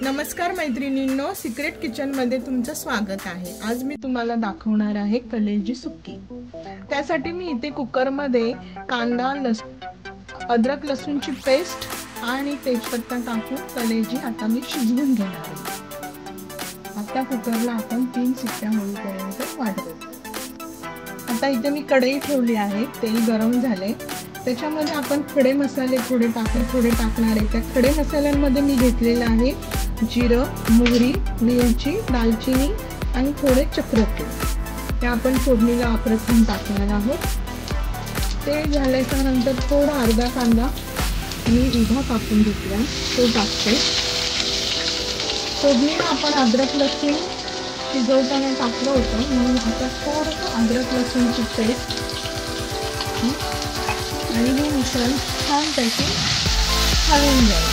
नमस्कार मैत्रिणींनो, secret kitchen मध्ये तुमचं स्वागत आहे। आज मी तुम्हाला दाखवणार आहे कलेजी सुक्की। त्यासाठी मी इथे कुकर मध्ये कांदा, अद्रक लसूणची पेस्ट आणि तेजपत्ता टाकून कलेजी आता मी शिजवून घेणार आहे। आता कुकरला आपण 3 शिट्ट्या होईपर्यंत वाढवू। आता इथे मी कढई ठेवली आहे, तेल गरम झाले। त्याच्यामध्ये आपण खडे मसाले थोडे टाकणार आहे। त्या खडे मसाल्यांमध्ये मी घेतलेला आहे जिरं, मोहरी, मिरची, दालचिनी आणि थोडे चक्रफूल। ते आपण फोडणीला प्रथम टाकणार आहोत। ते झाल्याच्या नंतर थोडा अर्धा कांदा मी उभा कापून घेतला, तो टाकते। फोडणीला आपण अद्रक लसूण शिजवताना टाकलं होतं, म्हणून आता थोडंसं अद्रक लसूणची पेस्ट आणि हे मिश्रण छानपैकी हलवून घ्यायचं।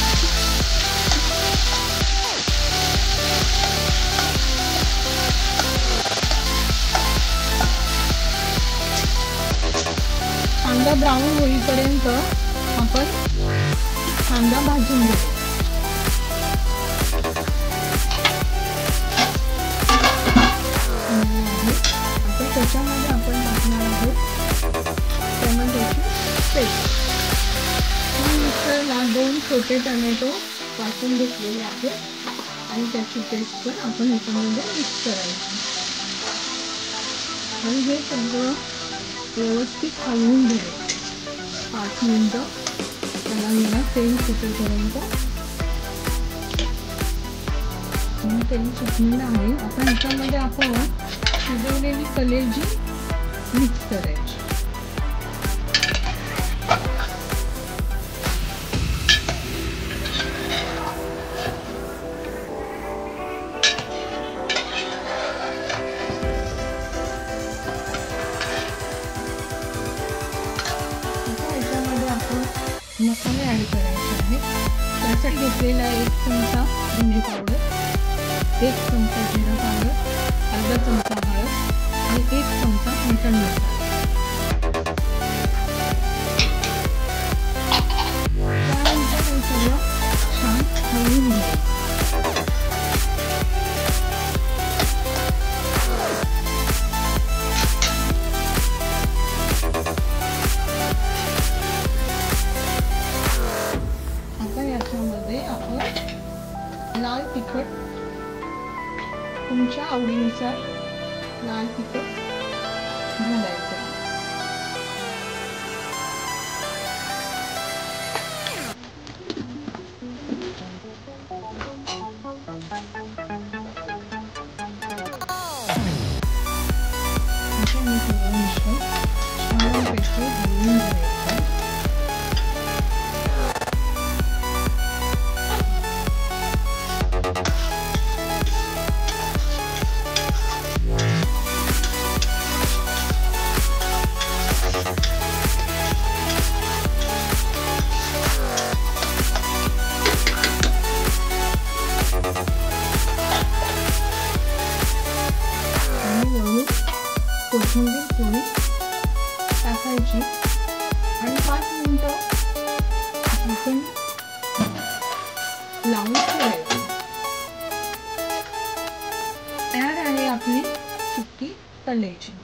कांदा ब्राऊन होईपर्यंत आपण कांदा भाजून घेऊ। आता त्याच्यामध्ये आपण टाकणार आहोत टोमॅटोची पेस्ट। मिक्सरला 2 छोटे टोमॅटो कापून घेतलेले आहेत आणि त्याची पेस्ट पण आपण याच्यामध्ये मिक्स करायची आणि हे सगळं व्यवस्थित हलवून घ्यायचं। 5 मिनिटं त्याला तेल सुटेपर्यंत। तेल सुटलेलं आहे, आता ह्याच्यामध्ये आपण शिजवलेली कलेजी मिक्स करायची। मसाले ॲड करायचे आहेत। त्यासाठी घेतलेला 1 चमचा धने पावडर, 1 चमचा जिरा पावडर, अर्धा चमचा हळद आणि 1 चमचा मटण मसाला। त्यानंतर हे सगळं छान हलवून घ्यायचं। लाल तिखट तुमच्या आवडीनुसार लाल तिखट घालायचं। कोथिंबीर थोडी टाकायची आणि 5 मिनिटं आपण लावून ठेवायचं। तयार आहे आपली सुक्की कलेजी।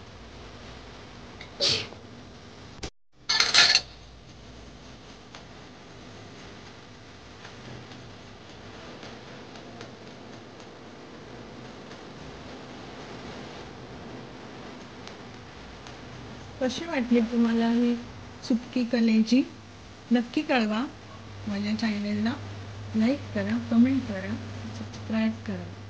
कशी वाटली तुम्हाला ही सुक्की कलेजी? नक्की कळवा। माझ्या चॅनलला लाईक करा, कमेंट करा, सबस्क्राईब करा।